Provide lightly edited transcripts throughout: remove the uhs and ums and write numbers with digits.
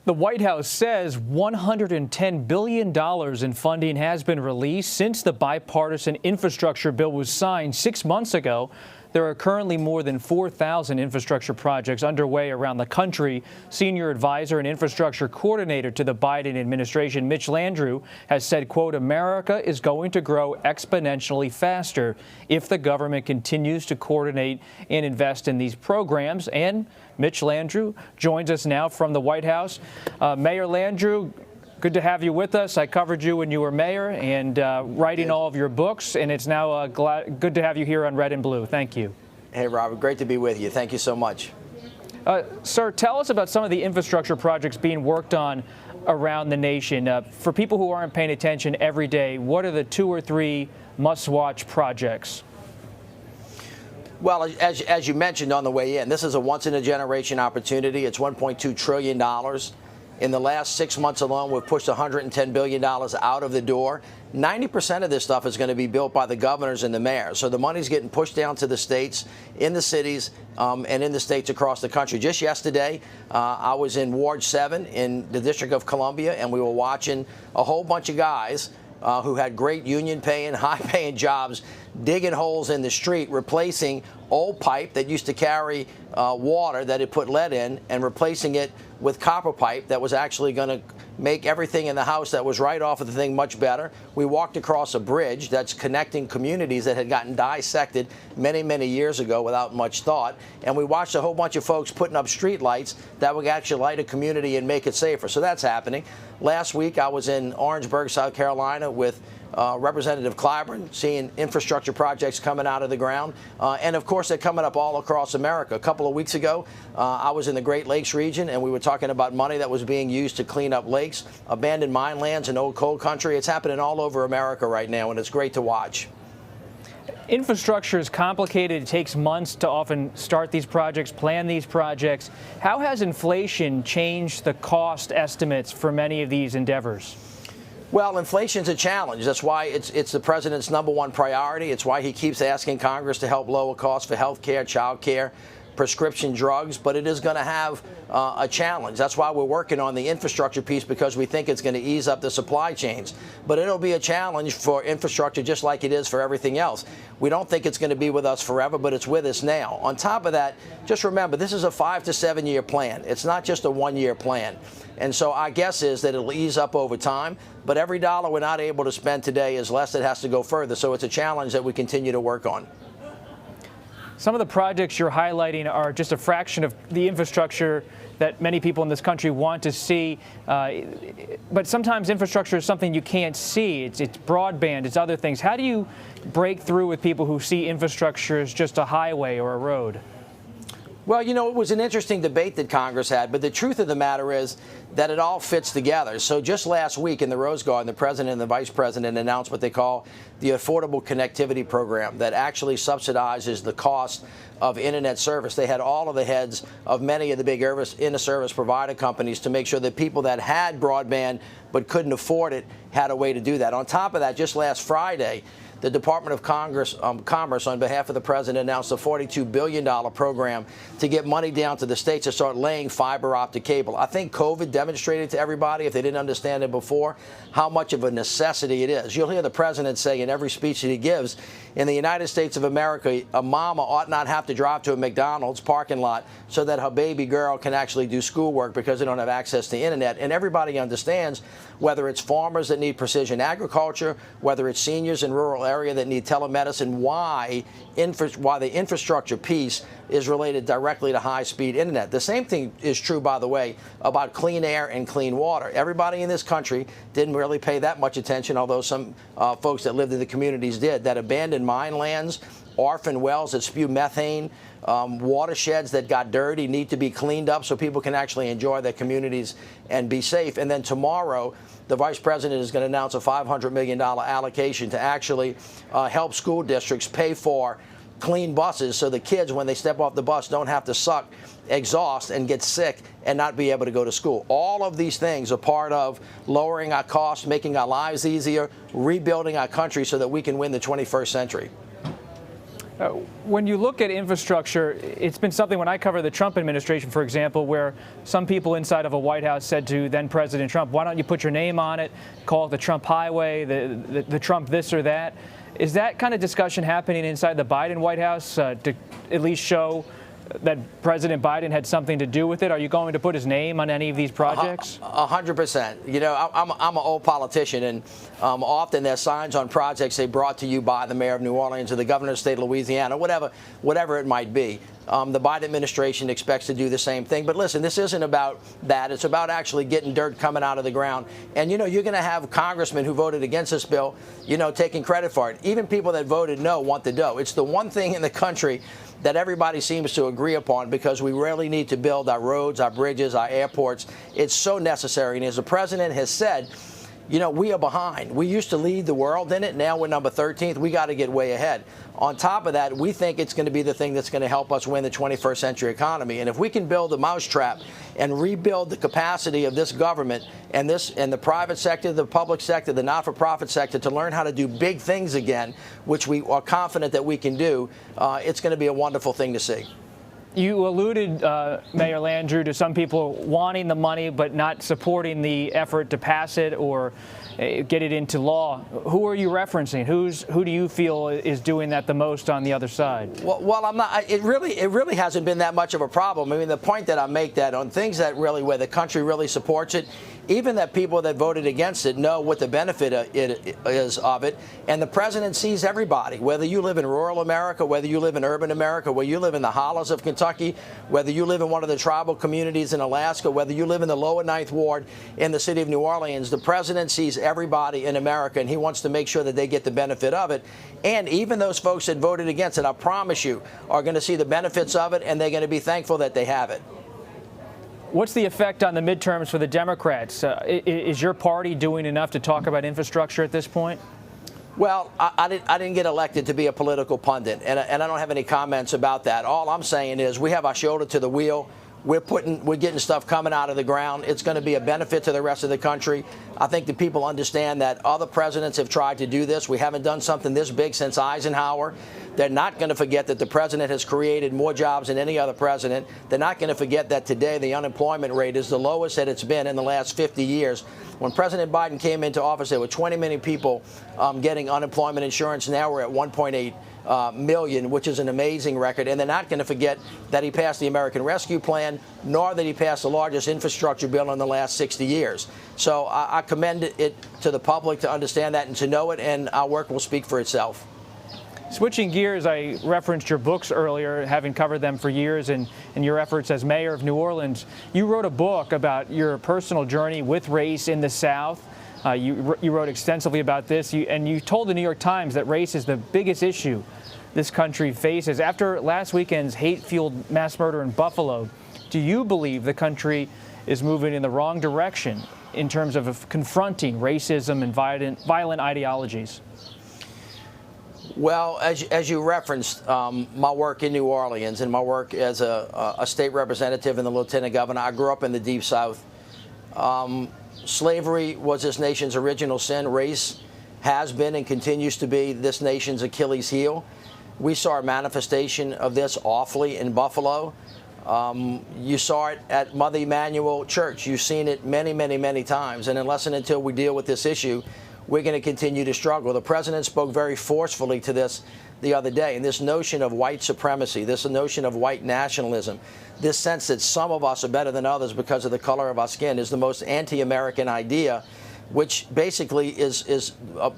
The White House says $110 billion in funding has been released since the bipartisan infrastructure bill was signed 6 months ago. There are currently more than 4,000 infrastructure projects underway around the country. Senior advisor and infrastructure coordinator to the Biden administration, Mitch Landrieu, has said, quote, America is going to grow exponentially faster if the government continues to coordinate and invest in these programs. And Mitch Landrieu joins us now from the White House. Mayor Landrieu, good to have you with us. I covered you when you were mayor and writing all of your books, and it's now good to have you here on Red and Blue. Thank you. Hey, Robert, great to be with you. Thank you so much. Sir, tell us about some of the infrastructure projects being worked on around the nation. For people who aren't paying attention every day, what are the 2 or 3 must-watch projects? Well, as you mentioned on the way in, this is a once-in-a-generation opportunity. It's $1.2 trillion. In the last 6 months alone, we've pushed $110 billion out of the door. 90% of this stuff is going to be built by the governors and the mayors. So the money's getting pushed down to the states, in the cities, and in the states across the country. Just yesterday, I was in Ward 7 in the District of Columbia, and we were watching a whole bunch of guys who had great union-paying, high-paying jobs, digging holes in the street, replacing old pipe that used to carry water that had put lead in, and replacing it with copper pipe that was actually going to make everything in the house that was right off of the thing much better. We walked across a bridge that's connecting communities that had gotten dissected many, many years ago without much thought. And we watched a whole bunch of folks putting up street lights that would actually light a community and make it safer. So that's happening. Last week, I was in Orangeburg, South Carolina with Representative Clyburn, seeing infrastructure projects coming out of the ground. And, of course, they're coming up all across America. A couple of weeks ago, I was in the Great Lakes region, and we were talking about money that was being used to clean up lakes, abandoned mine lands, and old coal country. It's happening all over America right now, and it's great to watch. Infrastructure is complicated. It takes months to often start these projects, plan these projects. How has inflation changed the cost estimates for many of these endeavors? Well, inflation's a challenge. That's why it's the president's #1 priority. It's why he keeps asking Congress to help lower costs for health care, child care, prescription drugs, but it is going to have a challenge. That's why we're working on the infrastructure piece, because we think it's going to ease up the supply chains. But it'll be a challenge for infrastructure just like it is for everything else. We don't think it's going to be with us forever, but it's with us now. On top of that, just remember, this is a 5 to 7 year plan. It's not just a 1 year plan. And so our guess is that it'll ease up over time. But every dollar we're not able to spend today is less that has to go further. So it's a challenge that we continue to work on. Some of the projects you're highlighting are just a fraction of the infrastructure that many people in this country want to see. But sometimes infrastructure is something you can't see. It's broadband, it's other things. How do you break through with people who see infrastructure as just a highway or a road? Well, you know, it was an interesting debate that Congress had, but the truth of the matter is that it all fits together. So just last week in the Rose Garden, the president and the vice president announced what they call the Affordable Connectivity Program that actually subsidizes the cost of Internet service. They had all of the heads of many of the big service provider companies to make sure that people that had broadband but couldn't afford it had a way to do that. On top of that, just last Friday, the Department of Commerce, on behalf of the president, announced a $42 billion program to get money down to the states to start laying fiber optic cable. I think COVID demonstrated to everybody, if they didn't understand it before, how much of a necessity it is. You'll hear the president say in every speech that he gives, in the United States of America, a mama ought not have to drive to a McDonald's parking lot so that her baby girl can actually do schoolwork because they don't have access to Internet. And everybody understands, whether it's farmers that need precision agriculture, whether it's seniors in rural areas that need telemedicine, why the infrastructure piece is related directly to high-speed Internet. The same thing is true, by the way, about clean air and clean water. Everybody in this country didn't really pay that much attention, although some folks that lived in the communities did, that abandoned mine lands, orphan wells that spew methane, watersheds that got dirty need to be cleaned up so people can actually enjoy their communities and be safe. And then tomorrow, the vice president is going to announce a $500 million allocation to actually help school districts pay for clean buses so the kids, when they step off the bus, don't have to suck exhaust and get sick and not be able to go to school. All of these things are part of lowering our costs, making our lives easier, rebuilding our country so that we can win the 21st century. When you look at infrastructure, it's been something when I cover the Trump administration, for example, where some people inside of a White House said to then President Trump, why don't you put your name on it, call it the Trump Highway, the Trump this or that. Is that kind of discussion happening inside the Biden White House to at least show that President Biden had something to do with it? Are you going to put his name on any of these projects? 100%. You know, I'm an old politician, and often there's signs on projects they brought to you by the mayor of New Orleans or the governor of the state of Louisiana, whatever it might be. The Biden administration expects to do the same thing. But listen, this isn't about that. It's about actually getting dirt coming out of the ground. And, you know, you're going to have congressmen who voted against this bill, you know, taking credit for it. Even people that voted no want the dough. It's the one thing in the country that everybody seems to agree upon, because we really need to build our roads, our bridges, our airports. It's so necessary. And as the president has said, you know, we are behind. We used to lead the world in it. Now we're number 13th. We got to get way ahead. On top of that, we think it's going to be the thing that's going to help us win the 21st century economy. And if we can build a mousetrap and rebuild the capacity of this government and the private sector, the public sector, the not-for-profit sector to learn how to do big things again, which we are confident that we can do, it's going to be a wonderful thing to see. You alluded, Mayor Landrieu, to some people wanting the money but not supporting the effort to pass it or get it into law. Who are you referencing? Who do you feel is doing that the most on the other side? Well, I'm not. It really hasn't been that much of a problem. I mean, the point that I make that on things that really where the country really supports it, even that people that voted against it know what the benefit is of it. And the president sees everybody, whether you live in rural America, whether you live in urban America, whether you live in the hollows of Kentucky, whether you live in one of the tribal communities in Alaska, whether you live in the lower Ninth Ward in the city of New Orleans. The president sees everybody in America, and he wants to make sure that they get the benefit of it. And even those folks that voted against it, I promise you, are going to see the benefits of it, and they're going to be thankful that they have it. What's the effect on the midterms for the Democrats? Is your party doing enough to talk about infrastructure at this point? Well, I didn't get elected to be a political pundit, and I don't have any comments about that. All I'm saying is we have our shoulder to the wheel. We're getting stuff coming out of the ground. It's going to be a benefit to the rest of the country. I think the people understand that other presidents have tried to do this. We haven't done something this big since Eisenhower. They're not going to forget that the president has created more jobs than any other president. They're not going to forget that today the unemployment rate is the lowest that it's been in the last 50 years. When President Biden came into office, there were 20 million people getting unemployment insurance. Now we're at 1.8 million, which is an amazing record. And they're not going to forget that he passed the American Rescue Plan, nor that he passed the largest infrastructure bill in the last 60 years. So I commend it to the public to understand that and to know it, and our work will speak for itself. Switching gears, I referenced your books earlier, having covered them for years, and your efforts as mayor of New Orleans. You wrote a book about your personal journey with race in the South. You wrote extensively about this, and you told the New York Times that race is the biggest issue this country faces. After last weekend's hate-fueled mass murder in Buffalo, do you believe the country is moving in the wrong direction in terms of confronting racism and violent ideologies? Well, as you referenced, my work in New Orleans and my work as a state representative and the lieutenant governor, I grew up in the Deep South. Slavery was this nation's original sin. Race has been and continues to be this nation's Achilles heel. We saw a manifestation of this awfully in Buffalo. You saw it at Mother Emanuel Church. You've seen it many, many, many times. And unless and until we deal with this issue, we're going to continue to struggle. The president spoke very forcefully to this the other day. And this notion of white supremacy, this notion of white nationalism, this sense that some of us are better than others because of the color of our skin is the most anti-American idea, which basically is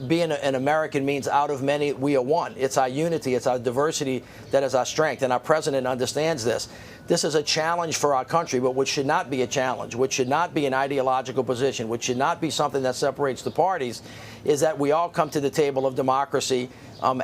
being an American means out of many we are one. It's our unity, it's our diversity that is our strength, and our president understands this. This is a challenge for our country, but which should not be a challenge, which should not be an ideological position, which should not be something that separates the parties, is that we all come to the table of democracy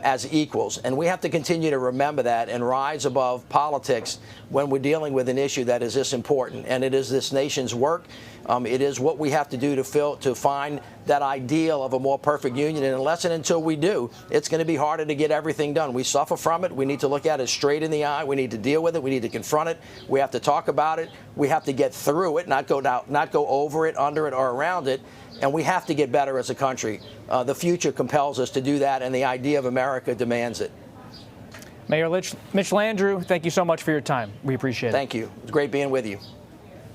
as equals. And we have to continue to remember that and rise above politics when we're dealing with an issue that is this important. And it is this nation's work. It is what we have to do to find that ideal of a more perfect union. And unless and until we do, it's going to be harder to get everything done. We suffer from it. We need to look at it straight in the eye. We need to deal with it. We need to confront it. We have to talk about it. We have to get through it, not go over it, under it, or around it. And we have to get better as a country. The future compels us to do that, and the idea of America demands it. Mayor Mitch Landrieu, thank you so much for your time. We appreciate it. Thank you. It's great being with you.